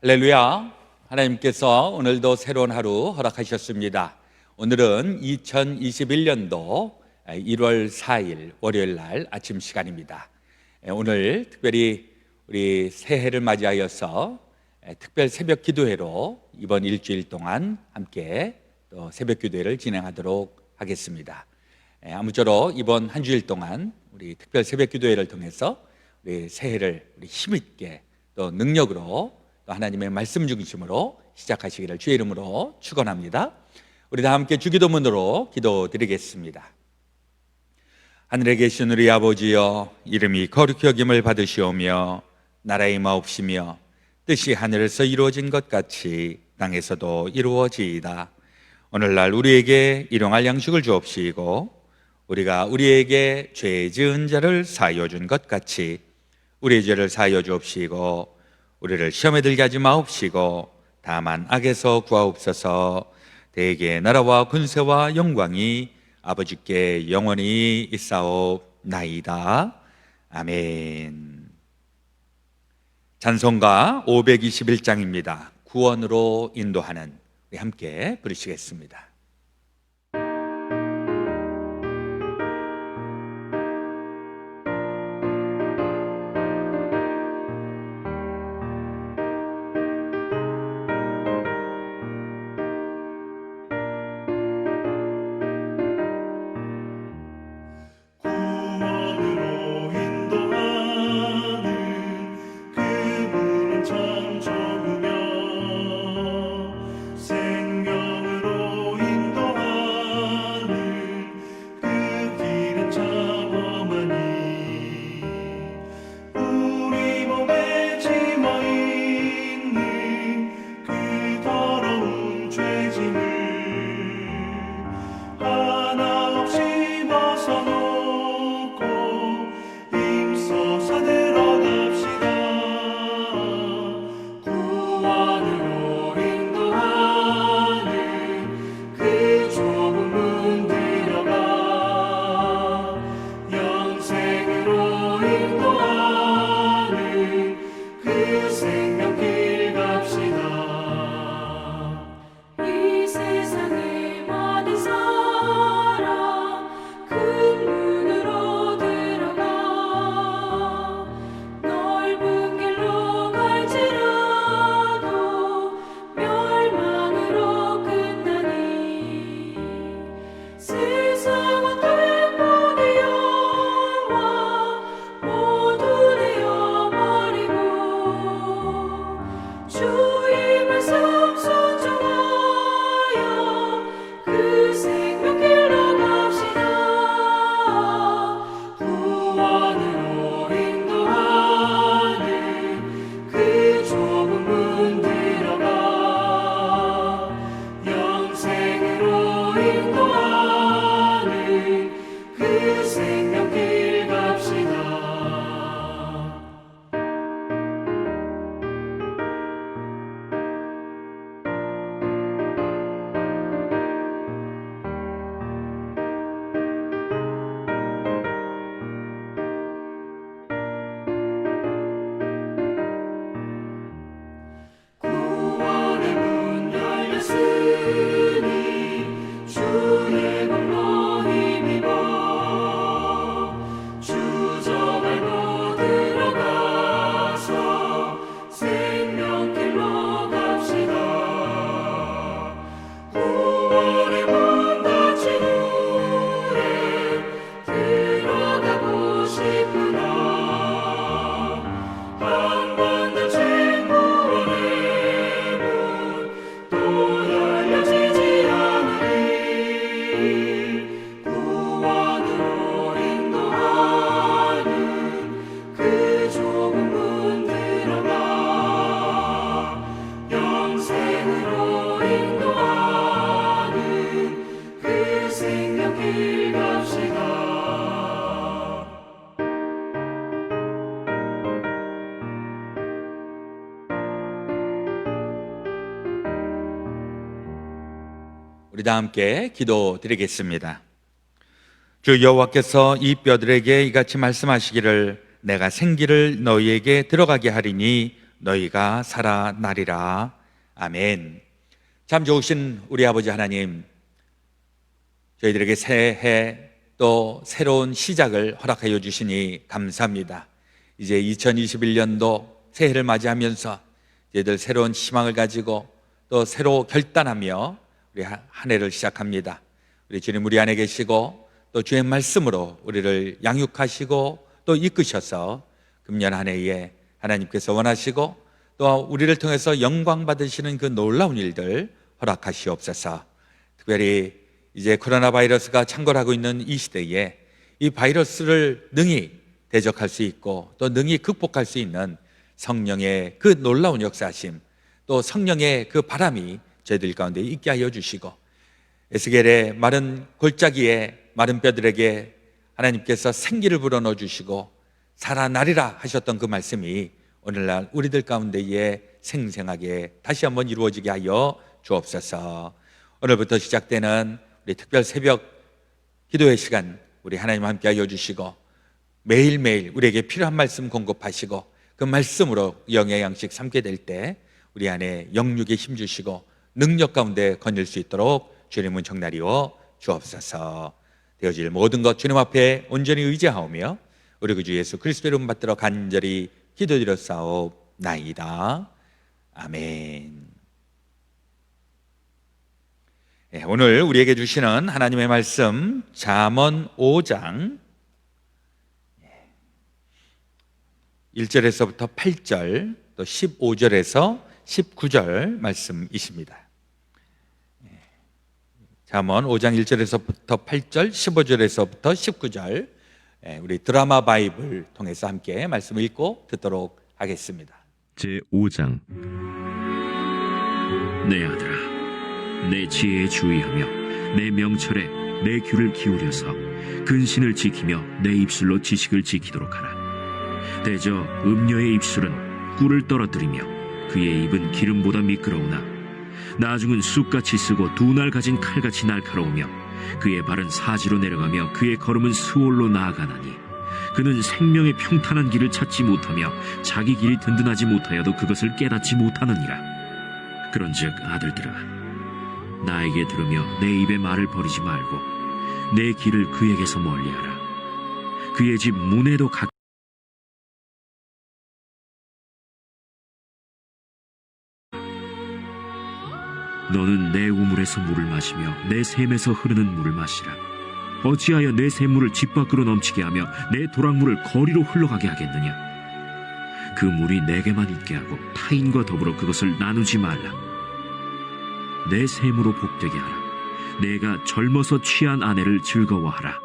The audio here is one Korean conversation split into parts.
할렐루야. 하나님께서 오늘도 새로운 하루 허락하셨습니다. 오늘은 2021년도 1월 4일 월요일 날 아침 시간입니다. 오늘 특별히 우리 새해를 맞이하여서 특별 새벽 기도회로 이번 일주일 동안 함께 또 새벽 기도회를 진행하도록 하겠습니다. 아무쪼록 이번 한 주일 동안 우리 특별 새벽 기도회를 통해서 우리 새해를 우리 힘있게 또 능력으로 또 하나님의 말씀 중심으로 시작하시기를 주의 이름으로 축원합니다. 우리 다 함께 주기도문으로 기도드리겠습니다. 하늘에 계신 우리 아버지여, 이름이 거룩히 여김을 받으시오며 나라의 마옵시며 뜻이 하늘에서 이루어진 것 같이 땅에서도 이루어지이다. 오늘날 우리에게 일용할 양식을 주옵시고 우리가 우리에게 죄 지은 자를 사하여 준 것 같이 우리의 죄를 사하여 주옵시고 우리를 시험에 들게 하지 마옵시고 다만 악에서 구하옵소서. 대개 나라와 군세와 영광이 아버지께 영원히 있사옵나이다. 아멘. 찬송가 521장입니다. 구원으로 인도하는, 우리 함께 부르시겠습니다. 우리 다 함께 기도드리겠습니다. 주 여호와께서 이 뼈들에게 이같이 말씀하시기를 내가 생기를 너희에게 들어가게 하리니 너희가 살아나리라. 아멘. 참 좋으신 우리 아버지 하나님, 저희들에게 새해 또 새로운 시작을 허락하여 주시니 감사합니다. 이제 2021년도 새해를 맞이하면서 저희들 새로운 희망을 가지고 또 새로 결단하며 우리 한 해를 시작합니다. 우리 주님 우리 안에 계시고 또 주의 말씀으로 우리를 양육하시고 또 이끄셔서 금년 한 해에 하나님께서 원하시고 또 우리를 통해서 영광 받으시는 그 놀라운 일들 허락하시옵소서. 특별히 이제 코로나 바이러스가 창궐하고 있는 이 시대에 이 바이러스를 능히 대적할 수 있고 또 능히 극복할 수 있는 성령의 그 놀라운 역사하심, 또 성령의 그 바람이 저희들 가운데 있게 하여 주시고, 에스겔의 마른 골짜기에 마른 뼈들에게 하나님께서 생기를 불어넣어 주시고 살아나리라 하셨던 그 말씀이 오늘날 우리들 가운데에 생생하게 다시 한번 이루어지게 하여 주옵소서. 오늘부터 시작되는 우리 특별 새벽 기도의 시간, 우리 하나님 함께 하여 주시고 매일매일 우리에게 필요한 말씀 공급하시고 그 말씀으로 영의 양식 삼게 될 때 우리 안에 영육에 힘주시고 능력 가운데 거닐 수 있도록 주님은 정나리워 주옵소서. 되어질 모든 것 주님 앞에 온전히 의지하오며 우리 구주 예수 그리스도의 이름 받들어 간절히 기도드렸사옵나이다. 아멘. 오늘 우리에게 주시는 하나님의 말씀 잠언 5장 1절에서부터 8절 또 15절에서 19절 말씀이십니다. 잠언 5장 1절에서부터 8절 15절에서부터 19절 우리 드라마 바이블 통해서 함께 말씀을 읽고 듣도록 하겠습니다. 제5장. 내 아들아, 내 지혜에 주의하며 내 명철에 내 귀를 기울여서 근신을 지키며 내 입술로 지식을 지키도록 하라. 대저 음녀의 입술은 꿀을 떨어뜨리며 그의 입은 기름보다 미끄러우나 나중은 쑥같이 쓰고 두 날 가진 칼같이 날카로우며 그의 발은 사지로 내려가며 그의 걸음은 스올로 나아가나니 그는 생명의 평탄한 길을 찾지 못하며 자기 길이 든든하지 못하여도 그것을 깨닫지 못하느니라. 그런즉 아들들아, 나에게 들으며 내 입의 말을 버리지 말고 내 길을 그에게서 멀리하라. 그의 집 문에도 너는 내 우물에서 물을 마시며 내 샘에서 흐르는 물을 마시라. 어찌하여 내 샘물을 집 밖으로 넘치게 하며 내 도랑물을 거리로 흘러가게 하겠느냐. 그 물이 내게만 있게 하고 타인과 더불어 그것을 나누지 말라. 내 샘으로 복되게 하라. 내가 젊어서 취한 아내를 즐거워하라.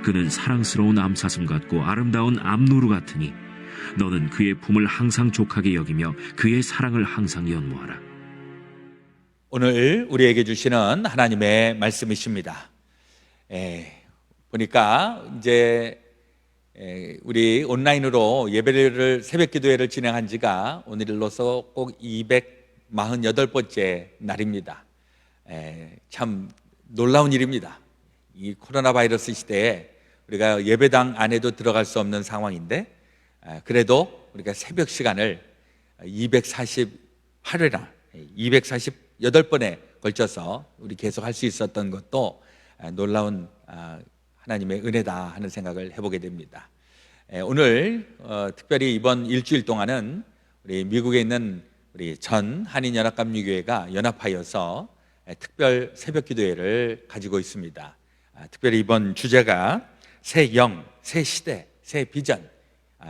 그는 사랑스러운 암사슴 같고 아름다운 암노루 같으니 너는 그의 품을 항상 족하게 여기며 그의 사랑을 항상 연모하라. 오늘 우리에게 주시는 하나님의 말씀이십니다. 보니까 이제 우리 온라인으로 예배를 새벽 기도회를 진행한 지가 오늘로서 꼭 248번째 날입니다. 참 놀라운 일입니다. 이 코로나 바이러스 시대에 우리가 예배당 안에도 들어갈 수 없는 상황인데 그래도 우리가 새벽 시간을 248회나 248번에 걸쳐서 우리 계속 할 수 있었던 것도 놀라운 하나님의 은혜다 하는 생각을 해보게 됩니다. 오늘 특별히 이번 일주일 동안은 우리 미국에 있는 우리 전 한인연합감리교회가 연합하여서 특별 새벽 기도회를 가지고 있습니다. 특별히 이번 주제가 새 영, 새 시대, 새 비전,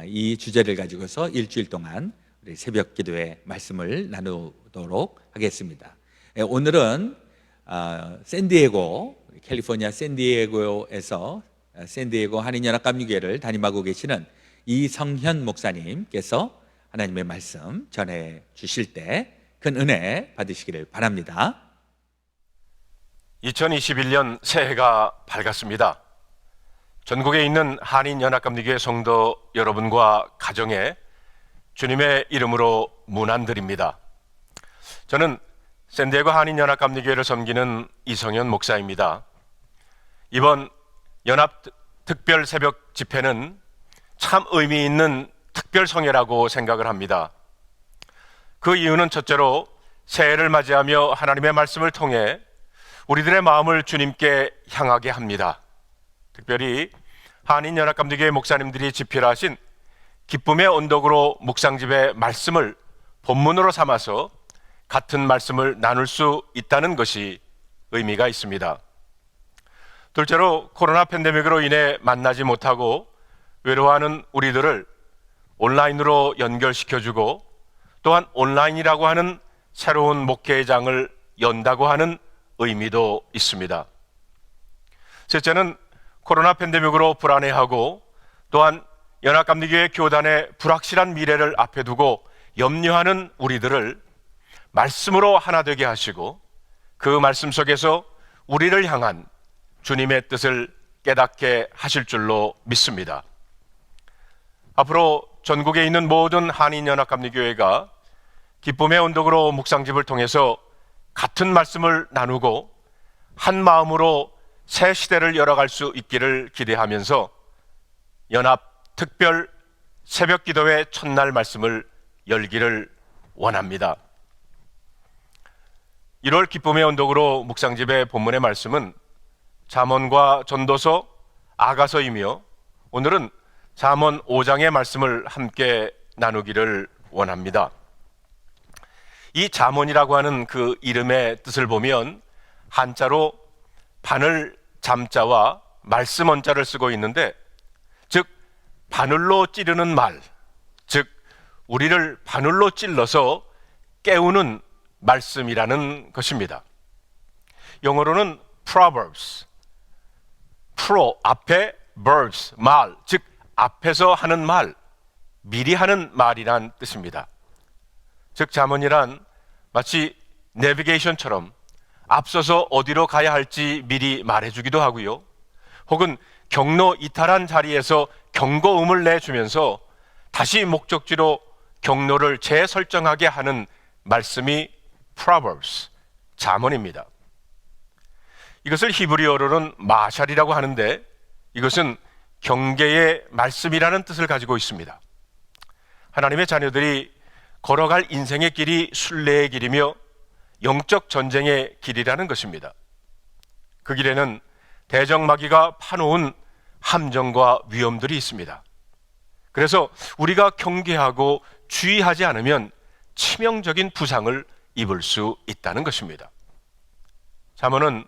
이 주제를 가지고서 일주일 동안 우리 새벽 기도회 말씀을 나누도록 하겠습니다. 오늘은 샌디에고, 캘리포니아 샌디에고에서 샌디에고 한인연합감리교회를 담임하고 계시는 이성현 목사님께서 하나님의 말씀 전해 주실 때 큰 은혜 받으시기를 바랍니다. 2021년 새해가 밝았습니다. 전국에 있는 한인연합감리교회 성도 여러분과 가정에 주님의 이름으로 문안드립니다. 저는 샌디에고 한인연합감리교회를 섬기는 이성현 목사입니다. 이번 연합 특별 새벽 집회는 참 의미 있는 특별 성회라고 생각을 합니다. 그 이유는 첫째로 새해를 맞이하며 하나님의 말씀을 통해 우리들의 마음을 주님께 향하게 합니다. 특별히 한인연합감리교회 목사님들이 집필하신 기쁨의 언덕으로 묵상집의 말씀을 본문으로 삼아서 같은 말씀을 나눌 수 있다는 것이 의미가 있습니다. 둘째로 코로나 팬데믹으로 인해 만나지 못하고 외로워하는 우리들을 온라인으로 연결시켜주고 또한 온라인이라고 하는 새로운 목회장을 연다고 하는 의미도 있습니다. 셋째는 코로나 팬데믹으로 불안해하고 또한 연합감리교회 교단의 불확실한 미래를 앞에 두고 염려하는 우리들을 말씀으로 하나 되게 하시고 그 말씀 속에서 우리를 향한 주님의 뜻을 깨닫게 하실 줄로 믿습니다. 앞으로 전국에 있는 모든 한인연합감리교회가 기쁨의 언덕으로 묵상집을 통해서 같은 말씀을 나누고 한 마음으로 새 시대를 열어갈 수 있기를 기대하면서 연합 특별 새벽 기도회 첫날 말씀을 열기를 원합니다. 1월 기쁨의 언덕으로 묵상집의 본문의 말씀은 잠언과 전도서, 아가서이며 오늘은 잠언 5장의 말씀을 함께 나누기를 원합니다. 이 잠언이라고 하는 그 이름의 뜻을 보면 한자로 바늘 잠자와 말씀 원자를 쓰고 있는데, 즉 바늘로 찌르는 말, 즉 우리를 바늘로 찔러서 깨우는 말씀이라는 것입니다. 영어로는 proverbs, pro 앞에 verbs 말, 즉 앞에서 하는 말, 미리 하는 말이란 뜻입니다. 즉 잠언이란 마치 내비게이션처럼 앞서서 어디로 가야 할지 미리 말해주기도 하고요, 혹은 경로 이탈한 자리에서 경고음을 내주면서 다시 목적지로 경로를 재설정하게 하는 말씀이 Proverbs, 잠언입니다. 이것을 히브리어로는 마샬이라고 하는데 이것은 경계의 말씀이라는 뜻을 가지고 있습니다. 하나님의 자녀들이 걸어갈 인생의 길이 순례의 길이며 영적 전쟁의 길이라는 것입니다. 그 길에는 대적마귀가 파놓은 함정과 위험들이 있습니다. 그래서 우리가 경계하고 주의하지 않으면 치명적인 부상을 입을 수 있다는 것입니다. 잠언은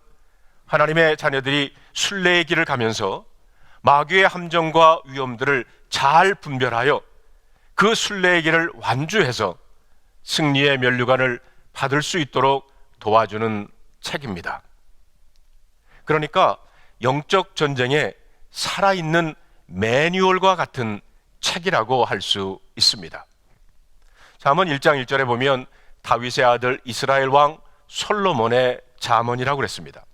하나님의 자녀들이 순례의 길을 가면서 마귀의 함정과 위험들을 잘 분별하여 그 순례의 길을 완주해서 승리의 면류관을 받을 수 있도록 도와주는 책입니다. 그러니까 영적 전쟁에 살아있는 매뉴얼과 같은 책이라고 할 수 있습니다. 잠언 1장 1절에 보면 다윗의 아들 이스라엘 왕 솔로몬의 잠언이라고 그랬습니다.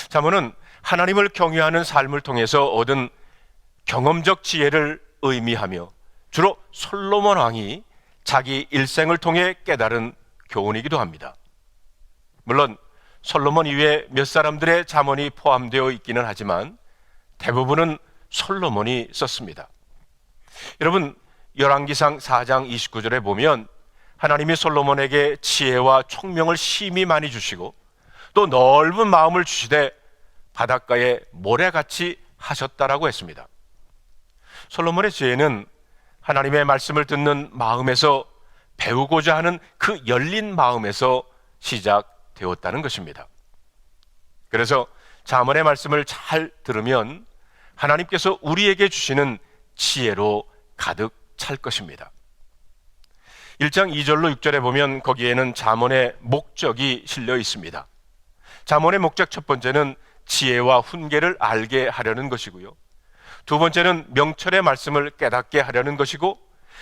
잠언은 하나님을 경외하는 삶을 통해서 얻은 경험적 지혜를 의미하며 주로 솔로몬 왕이 자기 일생을 통해 깨달은 교훈이기도 합니다. 물론 솔로몬 이외에 몇 사람들의 잠언이 포함되어 있기는 하지만 대부분은 솔로몬이 썼습니다. 여러분, 열왕기상 4장 29절에 보면 하나님이 솔로몬에게 지혜와 총명을 심히 많이 주시고 또 넓은 마음을 주시되 바닷가에 모래같이 하셨다라고 했습니다. 솔로몬의 지혜는 하나님의 말씀을 듣는 마음에서 배우고자 하는 그 열린 마음에서 시작되었다는 것입니다. 그래서 잠언의 말씀을 잘 들으면 하나님께서 우리에게 주시는 지혜로 가득 찰 것입니다. 1장 2절로 6절에 보면 거기에는 잠언의 목적이 실려 있습니다. 잠언의 목적 첫 번째는 지혜와 훈계를 알게 하려는 것이고요, 두 번째는 명철의 말씀을 깨닫게 하려는 것이고,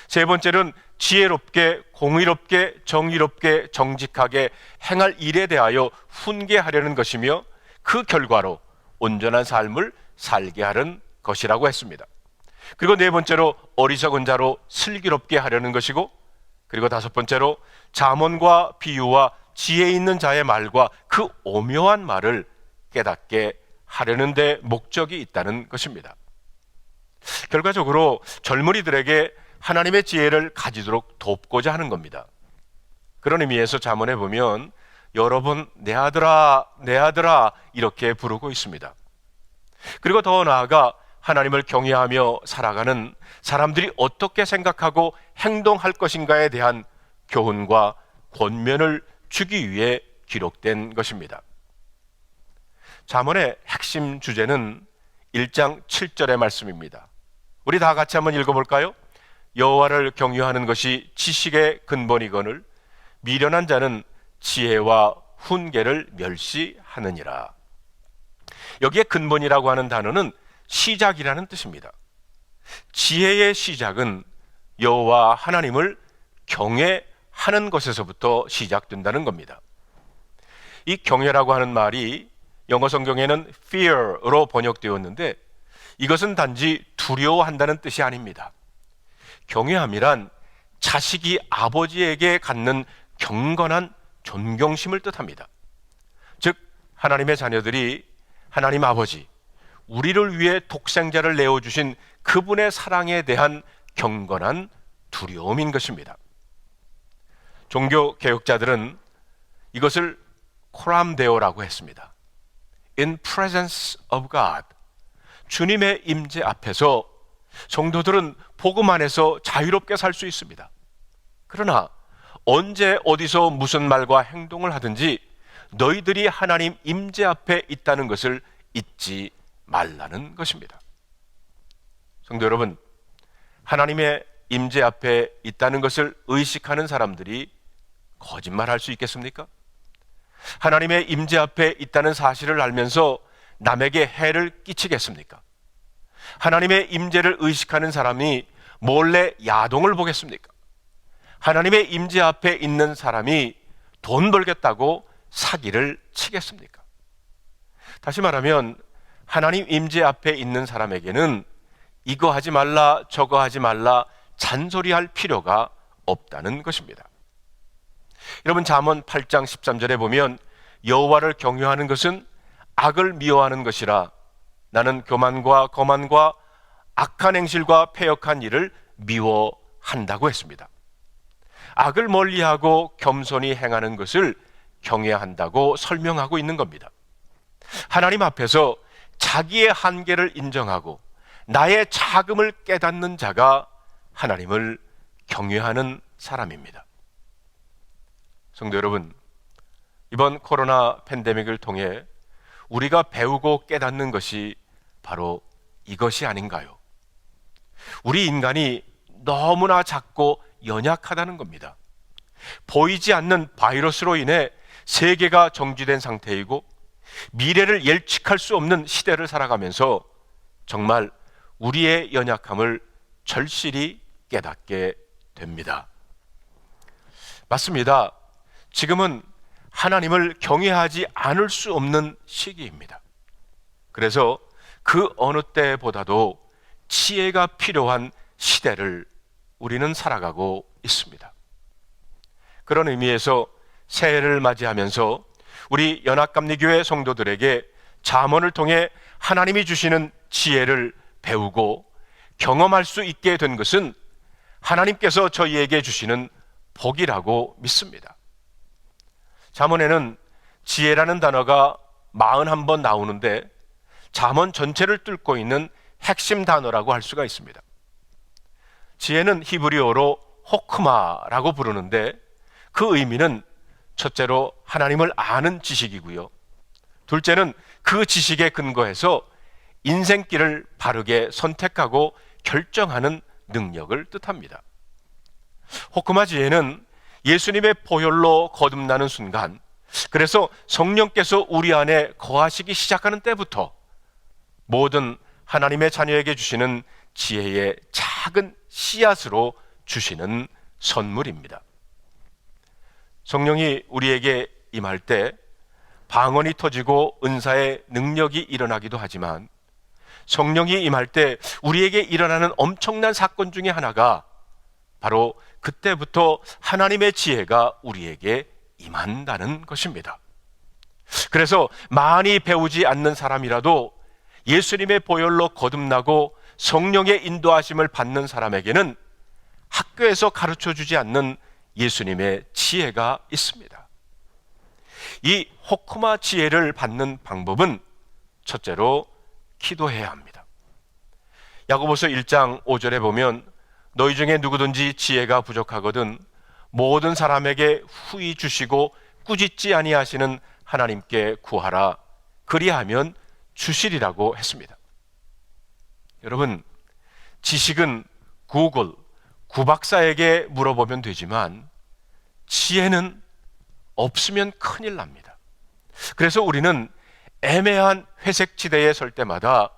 세 번째는 지혜롭게 공의롭게 정의롭게 정직하게 행할 일에 대하여 훈계하려는 것이며 그 결과로 온전한 삶을 살게 하는 것이라고 했습니다. 그리고 네 번째로 어리석은 자로 슬기롭게 하려는 것이고, 그리고 다섯 번째로 잠언과 비유와 지혜 있는 자의 말과 그 오묘한 말을 깨닫게 하려는 데 목적이 있다는 것입니다. 결과적으로 젊은이들에게 하나님의 지혜를 가지도록 돕고자 하는 겁니다. 그런 의미에서 잠언에 보면 여러 번 내 아들아, 내 아들아 이렇게 부르고 있습니다. 그리고 더 나아가 하나님을 경외하며 살아가는 사람들이 어떻게 생각하고 행동할 것인가에 대한 교훈과 권면을 주기 위해 기록된 것입니다. 잠언의 핵심 주제는 1장 7절의 말씀입니다. 우리 다 같이 한번 읽어볼까요? 여호와를 경유하는 것이 지식의 근본이거늘 미련한 자는 지혜와 훈계를 멸시하느니라. 여기에 근본이라고 하는 단어는 시작이라는 뜻입니다. 지혜의 시작은 여호와 하나님을 경외하는 것에서부터 시작된다는 겁니다. 이 경외라고 하는 말이 영어 성경에는 fear로 번역되었는데 이것은 단지 두려워한다는 뜻이 아닙니다. 경외함이란 자식이 아버지에게 갖는 경건한 존경심을 뜻합니다. 즉 하나님의 자녀들이 하나님 아버지, 우리를 위해 독생자를 내어주신 그분의 사랑에 대한 경건한 두려움인 것입니다. 종교 개혁자들은 이것을 코람데오라고 했습니다. In presence of God, 주님의 임재 앞에서 성도들은 복음 안에서 자유롭게 살 수 있습니다. 그러나 언제 어디서 무슨 말과 행동을 하든지 너희들이 하나님 임재 앞에 있다는 것을 잊지 말라는 것입니다. 성도 여러분, 하나님의 임재 앞에 있다는 것을 의식하는 사람들이 거짓말할 수 있겠습니까? 하나님의 임재 앞에 있다는 사실을 알면서 남에게 해를 끼치겠습니까? 하나님의 임재를 의식하는 사람이 몰래 야동을 보겠습니까? 하나님의 임재 앞에 있는 사람이 돈 벌겠다고 사기를 치겠습니까? 다시 말하면 하나님 임재 앞에 있는 사람에게는 이거 하지 말라 저거 하지 말라 잔소리할 필요가 없다는 것입니다. 여러분, 잠언 8장 13절에 보면 여호와를 경외하는 것은 악을 미워하는 것이라 나는 교만과 거만과 악한 행실과 패역한 일을 미워한다고 했습니다. 악을 멀리하고 겸손히 행하는 것을 경외한다고 설명하고 있는 겁니다. 하나님 앞에서 자기의 한계를 인정하고 나의 자금을 깨닫는 자가 하나님을 경외하는 사람입니다. 성도 여러분, 이번 코로나 팬데믹을 통해 우리가 배우고 깨닫는 것이 바로 이것이 아닌가요? 우리 인간이 너무나 작고 연약하다는 겁니다. 보이지 않는 바이러스로 인해 세계가 정지된 상태이고 미래를 예측할 수 없는 시대를 살아가면서 정말 우리의 연약함을 절실히 깨닫게 됩니다. 맞습니다. 지금은 하나님을 경외하지 않을 수 없는 시기입니다. 그래서 그 어느 때보다도 지혜가 필요한 시대를 우리는 살아가고 있습니다. 그런 의미에서 새해를 맞이하면서 우리 연합감리교회 성도들에게 잠언을 통해 하나님이 주시는 지혜를 배우고 경험할 수 있게 된 것은 하나님께서 저희에게 주시는 복이라고 믿습니다. 잠언에는 지혜라는 단어가 41번 나오는데 잠언 전체를 뚫고 있는 핵심 단어라고 할 수가 있습니다. 지혜는 히브리어로 호크마라고 부르는데 그 의미는 첫째로 하나님을 아는 지식이고요. 둘째는 그 지식에 근거해서 인생길을 바르게 선택하고 결정하는 능력을 뜻합니다. 호크마 지혜는 예수님의 보혈로 거듭나는 순간, 그래서 성령께서 우리 안에 거하시기 시작하는 때부터 모든 하나님의 자녀에게 주시는 지혜의 작은 씨앗으로 주시는 선물입니다. 성령이 우리에게 임할 때 방언이 터지고 은사의 능력이 일어나기도 하지만 성령이 임할 때 우리에게 일어나는 엄청난 사건 중에 하나가 바로 그때부터 하나님의 지혜가 우리에게 임한다는 것입니다. 그래서 많이 배우지 않는 사람이라도 예수님의 보혈로 거듭나고 성령의 인도하심을 받는 사람에게는 학교에서 가르쳐주지 않는 예수님의 지혜가 있습니다. 이 호크마 지혜를 받는 방법은 첫째로 기도해야 합니다. 야고보서 1장 5절에 보면 너희 중에 누구든지 지혜가 부족하거든 모든 사람에게 후히 주시고 꾸짖지 아니하시는 하나님께 구하라. 그리하면 주시리라고 했습니다. 여러분, 지식은 구글, 구박사에게 물어보면 되지만 지혜는 없으면 큰일 납니다. 그래서 우리는 애매한 회색 지대에 설 때마다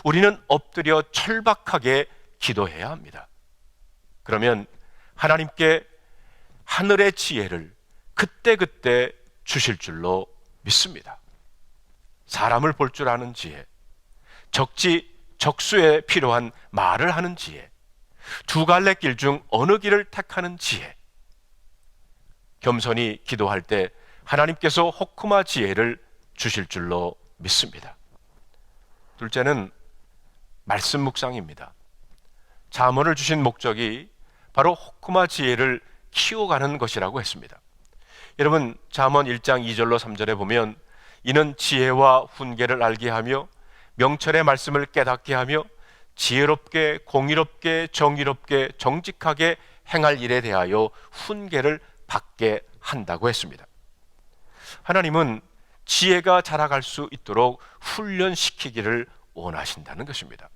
우리는 엎드려 철박하게 기도해야 합니다. 그러면 하나님께 하늘의 지혜를 그때그때 주실 줄로 믿습니다. 사람을 볼 줄 아는 지혜, 적수에 필요한 말을 하는 지혜, 두 갈래 길 중 어느 길을 택하는 지혜. 겸손히 기도할 때 하나님께서 호크마 지혜를 주실 줄로 믿습니다. 둘째는 말씀 묵상입니다. 잠언을 주신 목적이 바로 호크마 지혜를 키워가는 것이라고 했습니다. 여러분, 잠언 1장 2절로 3절에 보면 이는 지혜와 훈계를 알게 하며 명철의 말씀을 깨닫게 하며 지혜롭게 공의롭게 정의롭게 정직하게 행할 일에 대하여 훈계를 받게 한다고 했습니다. 하나님은 지혜가 자라갈 수 있도록 훈련시키기를 원하신다는 것입니다.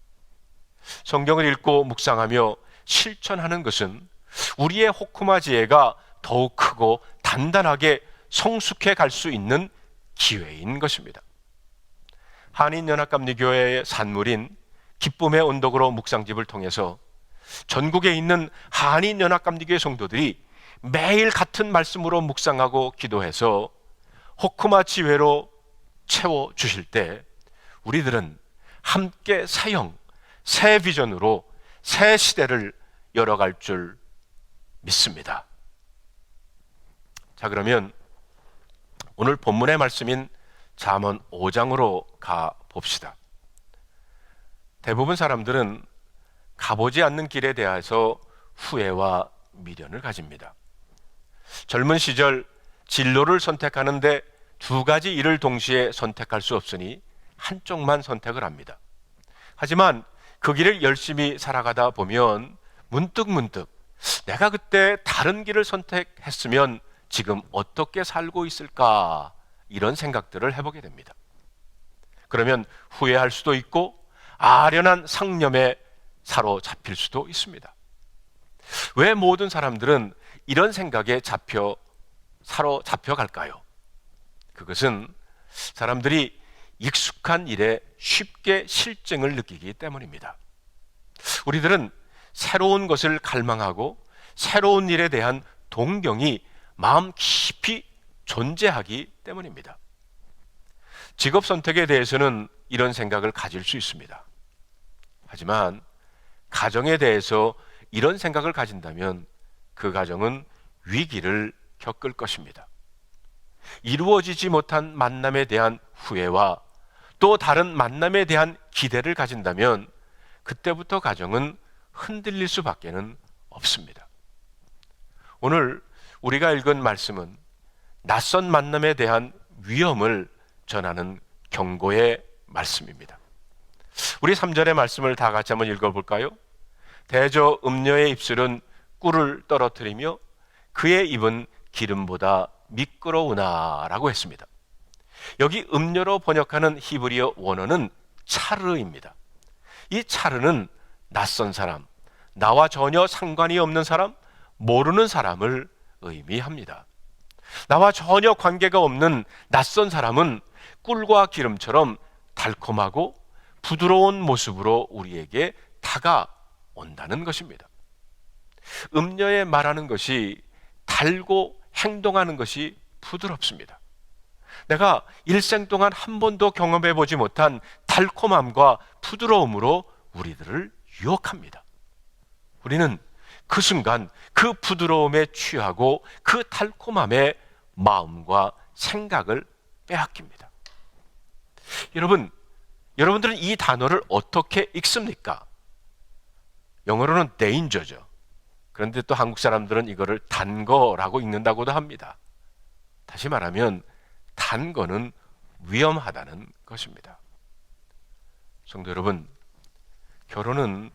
성경을 읽고 묵상하며 실천하는 것은 우리의 호크마 지혜가 더욱 크고 단단하게 성숙해 갈 수 있는 기회인 것입니다. 한인연합감리교회의 산물인 기쁨의 언덕으로 묵상집을 통해서 전국에 있는 한인연합감리교회 성도들이 매일 같은 말씀으로 묵상하고 기도해서 호크마 지혜로 채워주실 때 우리들은 함께 새 비전으로 새 시대를 열어갈 줄 믿습니다. 자, 그러면 오늘 본문의 말씀인 잠언 5장으로 가 봅시다. 대부분 사람들은 가보지 않는 길에 대해서 후회와 미련을 가집니다. 젊은 시절 진로를 선택하는데 두 가지 일을 동시에 선택할 수 없으니 한쪽만 선택을 합니다. 하지만 그 길을 열심히 살아가다 보면 문득 내가 그때 다른 길을 선택했으면 지금 어떻게 살고 있을까, 이런 생각들을 해보게 됩니다. 그러면 후회할 수도 있고 아련한 상념에 사로잡힐 수도 있습니다. 왜 모든 사람들은 이런 생각에 사로잡혀 갈까요? 그것은 사람들이 익숙한 일에 쉽게 실증을 느끼기 때문입니다. 우리들은 새로운 것을 갈망하고 새로운 일에 대한 동경이 마음 깊이 존재하기 때문입니다. 직업 선택에 대해서는 이런 생각을 가질 수 있습니다. 하지만 가정에 대해서 이런 생각을 가진다면 그 가정은 위기를 겪을 것입니다. 이루어지지 못한 만남에 대한 후회와 또 다른 만남에 대한 기대를 가진다면 그때부터 가정은 흔들릴 수밖에는 없습니다. 오늘 우리가 읽은 말씀은 낯선 만남에 대한 위험을 전하는 경고의 말씀입니다. 우리 3절의 말씀을 다 같이 한번 읽어볼까요? 대저 음녀의 입술은 꿀을 떨어뜨리며 그의 입은 기름보다 미끄러우나 라고 했습니다. 여기 음녀로 번역하는 히브리어 원어는 차르입니다. 이 차르는 낯선 사람, 나와 전혀 상관이 없는 사람, 모르는 사람을 의미합니다. 나와 전혀 관계가 없는 낯선 사람은 꿀과 기름처럼 달콤하고 부드러운 모습으로 우리에게 다가온다는 것입니다. 음녀에 말하는 것이 달고 행동하는 것이 부드럽습니다. 내가 일생 동안 한 번도 경험해 보지 못한 달콤함과 부드러움으로 우리들을 유혹합니다. 우리는 그 순간 그 부드러움에 취하고 그 달콤함에 마음과 생각을 빼앗깁니다. 여러분들은 이 단어를 어떻게 읽습니까? 영어로는 danger죠. 그런데 또 한국 사람들은 이거를 단 거라고 읽는다고도 합니다. 다시 말하면 단 거는 위험하다는 것입니다. 성도 여러분, 결혼은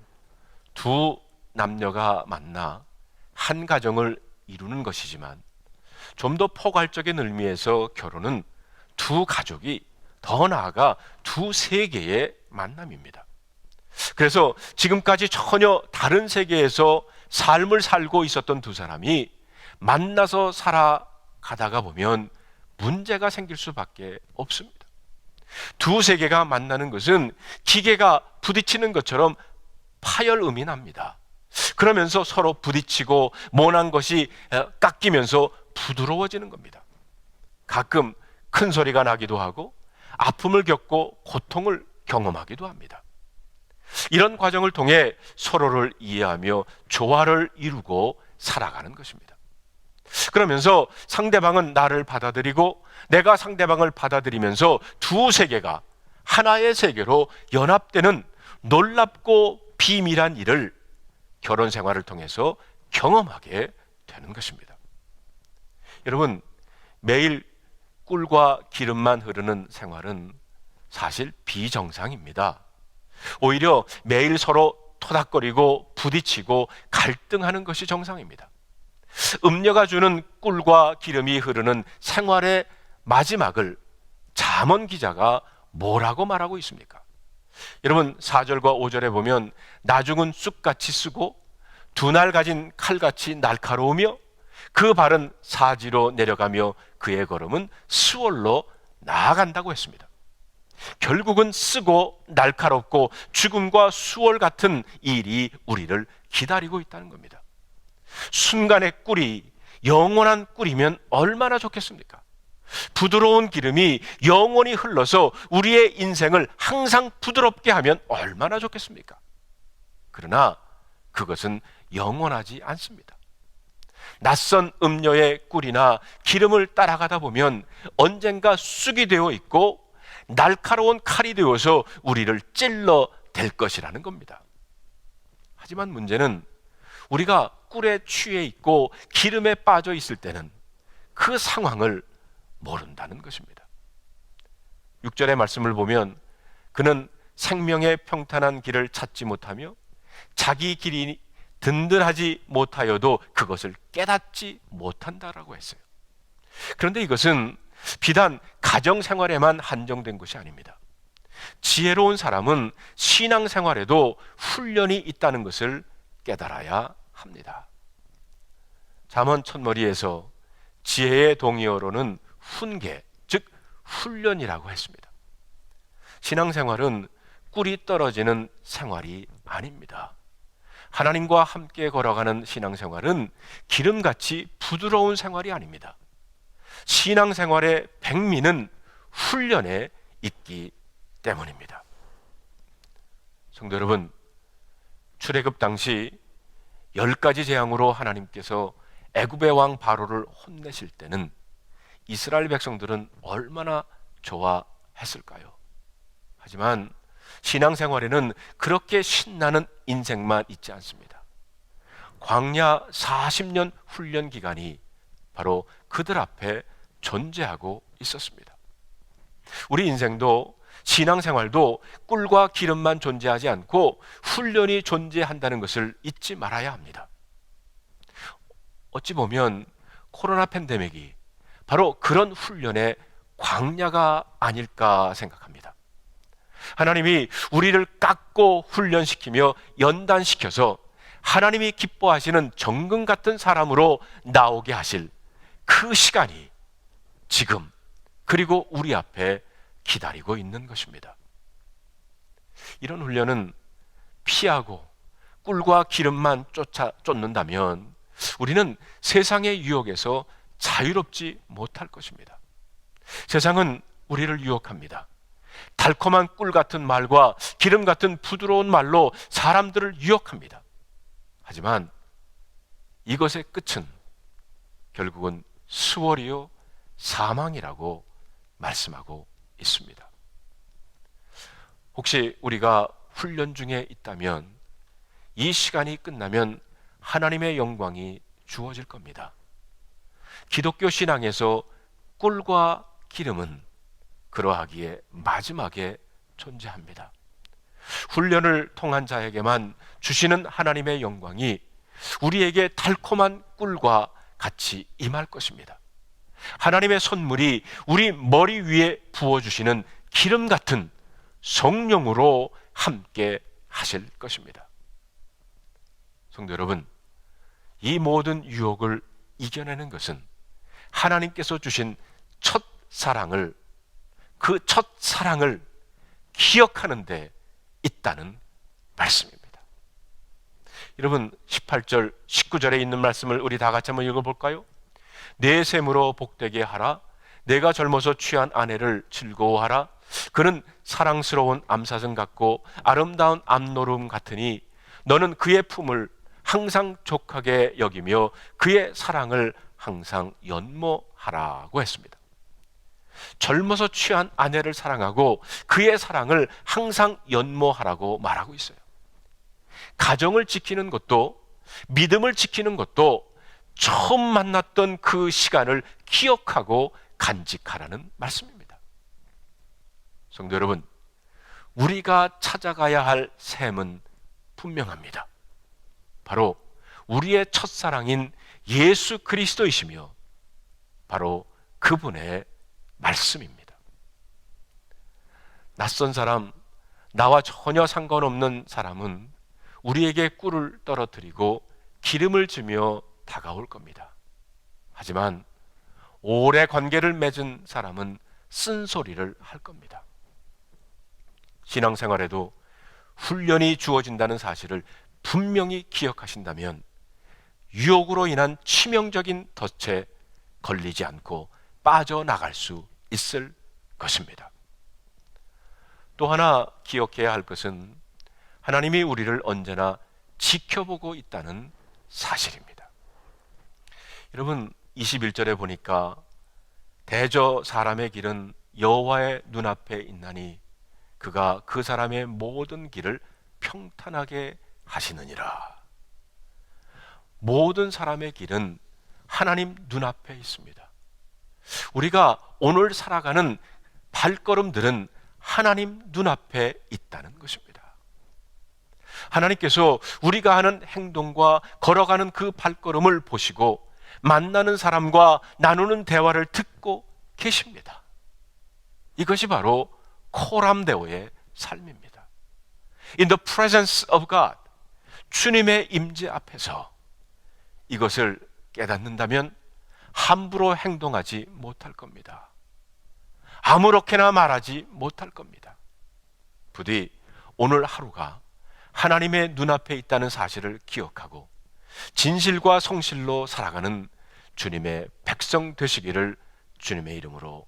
두 남녀가 만나 한 가정을 이루는 것이지만 좀 더 포괄적인 의미에서 결혼은 두 가족이, 더 나아가 두 세계의 만남입니다. 그래서 지금까지 전혀 다른 세계에서 삶을 살고 있었던 두 사람이 만나서 살아가다가 보면 문제가 생길 수밖에 없습니다. 두 세계가 만나는 것은 기계가 부딪히는 것처럼 파열음이 납니다. 그러면서 서로 부딪히고 모난 것이 깎이면서 부드러워지는 겁니다. 가끔 큰 소리가 나기도 하고 아픔을 겪고 고통을 경험하기도 합니다. 이런 과정을 통해 서로를 이해하며 조화를 이루고 살아가는 것입니다. 그러면서 상대방은 나를 받아들이고 내가 상대방을 받아들이면서 두 세계가 하나의 세계로 연합되는 놀랍고 비밀한 일을 결혼 생활을 통해서 경험하게 되는 것입니다. 여러분, 매일 꿀과 기름만 흐르는 생활은 사실 비정상입니다. 오히려 매일 서로 토닥거리고 부딪히고 갈등하는 것이 정상입니다. 음녀가 주는 꿀과 기름이 흐르는 생활의 마지막을 잠언 기자가 뭐라고 말하고 있습니까? 여러분, 4절과 5절에 보면 나중은 쑥같이 쓰고 두 날 가진 칼같이 날카로우며 그 발은 사지로 내려가며 그의 걸음은 수월로 나아간다고 했습니다. 결국은 쓰고 날카롭고 죽음과 수월 같은 일이 우리를 기다리고 있다는 겁니다. 순간의 꿀이 영원한 꿀이면 얼마나 좋겠습니까? 부드러운 기름이 영원히 흘러서 우리의 인생을 항상 부드럽게 하면 얼마나 좋겠습니까? 그러나 그것은 영원하지 않습니다. 낯선 음료의 꿀이나 기름을 따라가다 보면 언젠가 쑥이 되어 있고 날카로운 칼이 되어서 우리를 찔러댈 것이라는 겁니다. 하지만 문제는 우리가 꿀에 취해 있고 기름에 빠져 있을 때는 그 상황을 모른다는 것입니다. 6절의 말씀을 보면 그는 생명의 평탄한 길을 찾지 못하며 자기 길이 든든하지 못하여도 그것을 깨닫지 못한다라고 했어요. 그런데 이것은 비단 가정생활에만 한정된 것이 아닙니다. 지혜로운 사람은 신앙생활에도 훈련이 있다는 것을 깨달아야 합니다. 잠언 첫머리에서 지혜의 동의어로는 훈계, 즉 훈련이라고 했습니다. 신앙생활은 꿀이 떨어지는 생활이 아닙니다. 하나님과 함께 걸어가는 신앙생활은 기름같이 부드러운 생활이 아닙니다. 신앙생활의 백미는 훈련에 있기 때문입니다. 성도 여러분, 출애굽 당시 10가지 재앙으로 하나님께서 애굽의 왕 바로를 혼내실 때는 이스라엘 백성들은 얼마나 좋아했을까요? 하지만 신앙생활에는 그렇게 신나는 인생만 있지 않습니다. 광야 40년 훈련 기간이 바로 그들 앞에 존재하고 있었습니다. 우리 인생도 신앙생활도 꿀과 기름만 존재하지 않고 훈련이 존재한다는 것을 잊지 말아야 합니다. 어찌 보면 코로나 팬데믹이 바로 그런 훈련의 광야가 아닐까 생각합니다. 하나님이 우리를 깎고 훈련시키며 연단시켜서 하나님이 기뻐하시는 정금 같은 사람으로 나오게 하실 그 시간이 지금 그리고 우리 앞에 기다리고 있는 것입니다. 이런 훈련은 피하고 꿀과 기름만 쫓는다면 우리는 세상의 유혹에서 자유롭지 못할 것입니다. 세상은 우리를 유혹합니다. 달콤한 꿀 같은 말과 기름 같은 부드러운 말로 사람들을 유혹합니다. 하지만 이것의 끝은 결국은 수월이요 사망이라고 말씀하고 있습니다. 혹시 우리가 훈련 중에 있다면 이 시간이 끝나면 하나님의 영광이 주어질 겁니다. 기독교 신앙에서 꿀과 기름은 그러하기에 마지막에 존재합니다. 훈련을 통한 자에게만 주시는 하나님의 영광이 우리에게 달콤한 꿀과 같이 임할 것입니다. 하나님의 선물이 우리 머리 위에 부어주시는 기름 같은 성령으로 함께 하실 것입니다. 성도 여러분, 이 모든 유혹을 이겨내는 것은 하나님께서 주신 첫 사랑을, 그 첫 사랑을 기억하는 데 있다는 말씀입니다. 여러분, 18절, 19절에 있는 말씀을 우리 다 같이 한번 읽어볼까요? 내 셈으로 복되게 하라. 내가 젊어서 취한 아내를 즐거워하라. 그는 사랑스러운 암사슴 같고 아름다운 암노름 같으니 너는 그의 품을 항상 족하게 여기며 그의 사랑을 항상 연모하라고 했습니다. 젊어서 취한 아내를 사랑하고 그의 사랑을 항상 연모하라고 말하고 있어요. 가정을 지키는 것도, 믿음을 지키는 것도 처음 만났던 그 시간을 기억하고 간직하라는 말씀입니다. 성도 여러분, 우리가 찾아가야 할 셈은 분명합니다. 바로 우리의 첫사랑인 예수 그리스도이시며 바로 그분의 말씀입니다. 낯선 사람, 나와 전혀 상관없는 사람은 우리에게 꿀을 떨어뜨리고 기름을 주며 다가올 겁니다. 하지만 오래 관계를 맺은 사람은 쓴소리를 할 겁니다. 신앙생활에도 훈련이 주어진다는 사실을 분명히 기억하신다면 유혹으로 인한 치명적인 덫에 걸리지 않고 빠져나갈 수 있을 것입니다. 또 하나 기억해야 할 것은 하나님이 우리를 언제나 지켜보고 있다는 사실입니다. 여러분, 21절에 보니까 대저 사람의 길은 여호와의 눈앞에 있나니 그가 그 사람의 모든 길을 평탄하게 하시느니라. 모든 사람의 길은 하나님 눈앞에 있습니다. 우리가 오늘 살아가는 발걸음들은 하나님 눈앞에 있다는 것입니다. 하나님께서 우리가 하는 행동과 걸어가는 그 발걸음을 보시고 만나는 사람과 나누는 대화를 듣고 계십니다. 이것이 바로 코람데오의 삶입니다. In the presence of God, 주님의 임재 앞에서 이것을 깨닫는다면 함부로 행동하지 못할 겁니다. 아무렇게나 말하지 못할 겁니다. 부디 오늘 하루가 하나님의 눈앞에 있다는 사실을 기억하고 진실과 성실로 살아가는 주님의 백성 되시기를 주님의 이름으로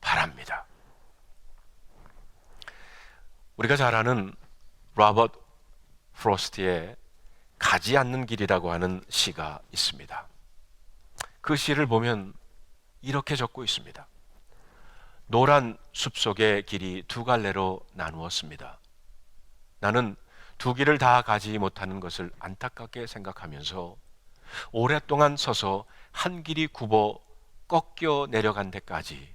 바랍니다. 우리가 잘 아는 로버트 프로스트의 가지 않는 길이라고 하는 시가 있습니다. 그 시를 보면 이렇게 적고 있습니다. 노란 숲속의 길이 두 갈래로 나누었습니다. 나는 두 길을 다 가지 못하는 것을 안타깝게 생각하면서 오랫동안 서서 한 길이 굽어 꺾여 내려간 데까지,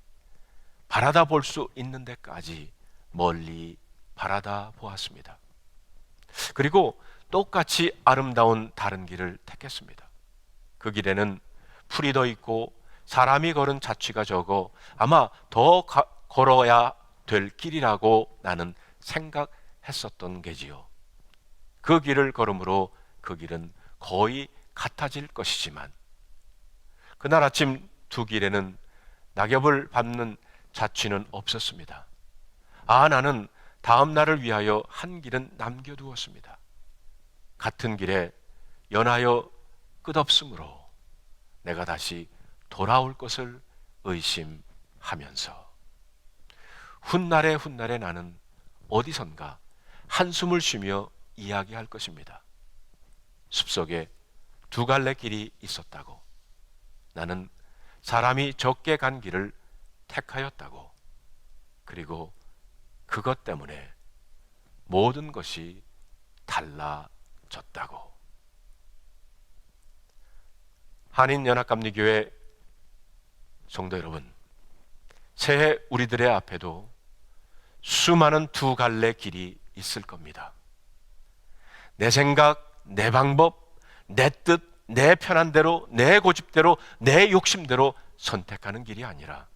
바라다 볼 수 있는 데까지 멀리 바라다 보았습니다. 그리고 똑같이 아름다운 다른 길을 택했습니다. 그 길에는 풀이 더 있고 사람이 걸은 자취가 적어 아마 더 걸어야 될 길이라고 나는 생각했었던 게지요. 그 길을 걸음으로 그 길은 거의 같아질 것이지만 그날 아침 두 길에는 낙엽을 밟는 자취는 없었습니다. 나는 다음 날을 위하여 한 길은 남겨두었습니다. 같은 길에 연하여 끝없으므로 내가 다시 돌아올 것을 의심하면서 훗날에 나는 어디선가 한숨을 쉬며 이야기할 것입니다. 숲속에 두 갈래 길이 있었다고, 나는 사람이 적게 간 길을 택하였다고, 그리고 그것 때문에 모든 것이 달라졌다고. 한인연합감리교회 성도 여러분, 새해 우리들의 앞에도 수많은 두 갈래 길이 있을 겁니다. 내 생각, 내 방법, 내 뜻, 내 편한 대로, 내 고집대로, 내 욕심대로 선택하는 길이 아니라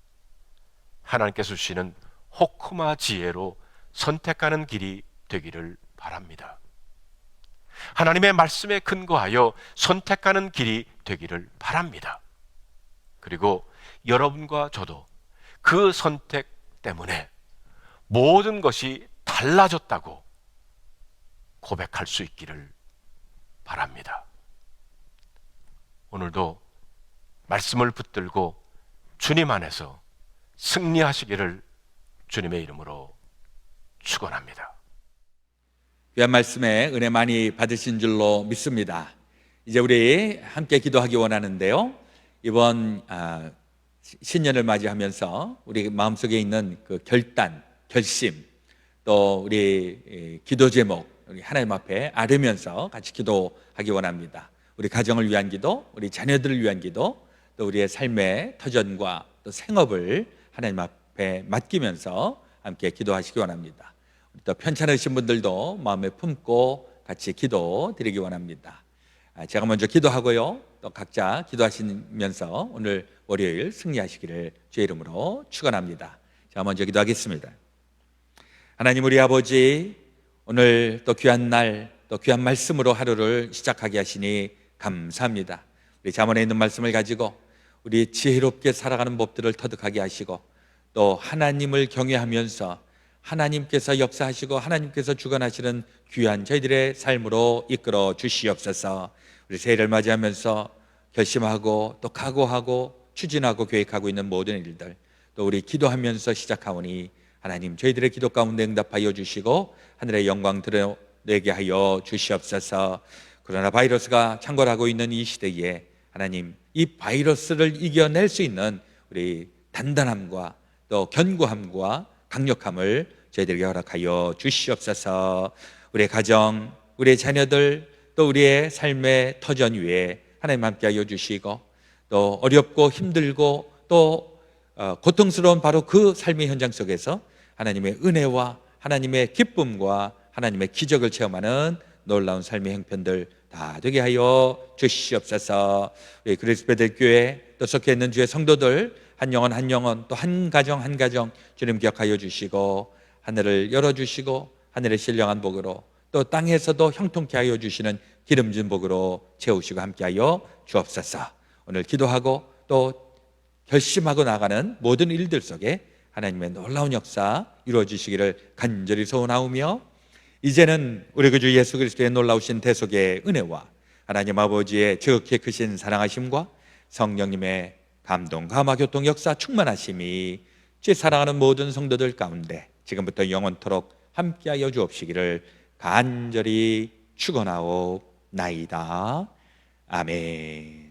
하나님께서 주시는 호크마 지혜로 선택하는 길이 되기를 바랍니다. 하나님의 말씀에 근거하여 선택하는 길이 되기를 바랍니다. 그리고 여러분과 저도 그 선택 때문에 모든 것이 달라졌다고 고백할 수 있기를 바랍니다. 오늘도 말씀을 붙들고 주님 안에서 승리하시기를 주님의 이름으로 축원합니다. 귀한 말씀에 은혜 많이 받으신 줄로 믿습니다. 이제 우리 함께 기도하기 원하는데요, 이번 신년을 맞이하면서 우리 마음속에 있는 그 결단, 결심, 또 우리 기도 제목 우리 하나님 앞에 아뢰면서 같이 기도하기 원합니다. 우리 가정을 위한 기도, 우리 자녀들을 위한 기도, 또 우리의 삶의 터전과 또 생업을 하나님 앞에 맡기면서 함께 기도하시기 원합니다. 또 편찮으신 분들도 마음에 품고 같이 기도 드리기 원합니다. 제가 먼저 기도하고요, 또 각자 기도하시면서 오늘 월요일 승리하시기를 주의 이름으로 축원합니다. 제가 먼저 기도하겠습니다. 하나님, 우리 아버지, 오늘 또 귀한 날, 또 귀한 말씀으로 하루를 시작하게 하시니 감사합니다. 우리 잠언에 있는 말씀을 가지고 우리 지혜롭게 살아가는 법들을 터득하게 하시고, 또 하나님을 경외하면서 하나님께서 역사하시고 하나님께서 주관하시는 귀한 저희들의 삶으로 이끌어 주시옵소서. 우리 새해를 맞이하면서 결심하고 또 각오하고 추진하고 계획하고 있는 모든 일들, 또 우리 기도하면서 시작하오니 하나님, 저희들의 기도 가운데 응답하여 주시고 하늘의 영광 드러내게 하여 주시옵소서. 코로나 바이러스가 창궐하고 있는 이 시대에 하나님, 이 바이러스를 이겨낼 수 있는 우리 단단함과 또 견고함과 강력함을 저희들에게 허락하여 주시옵소서. 우리의 가정, 우리의 자녀들, 또 우리의 삶의 터전 위에 하나님 함께하여 주시고, 또 어렵고 힘들고 또 고통스러운 바로 그 삶의 현장 속에서 하나님의 은혜와 하나님의 기쁨과 하나님의 기적을 체험하는 놀라운 삶의 형편들 다 되게 하여 주시옵소서. 우리 그리스 베델교회 또 속해 있는 주의 성도들 한 영혼 한 영혼, 또 한 가정 한 가정 주님 기억하여 주시고 하늘을 열어주시고 하늘의 신령한 복으로, 또 땅에서도 형통케 하여 주시는 기름진 복으로 채우시고 함께하여 주옵소서. 오늘 기도하고 또 결심하고 나가는 모든 일들 속에 하나님의 놀라운 역사 이루어지시기를 간절히 소원하오며, 이제는 우리 그 주 예수 그리스도의 놀라우신 대속의 은혜와 하나님 아버지의 지극히 크신 사랑하심과 성령님의 감동, 감화, 교통, 역사 충만하심이 제 사랑하는 모든 성도들 가운데 지금부터 영원토록 함께하여 주옵시기를 간절히 축원하옵나이다. 아멘.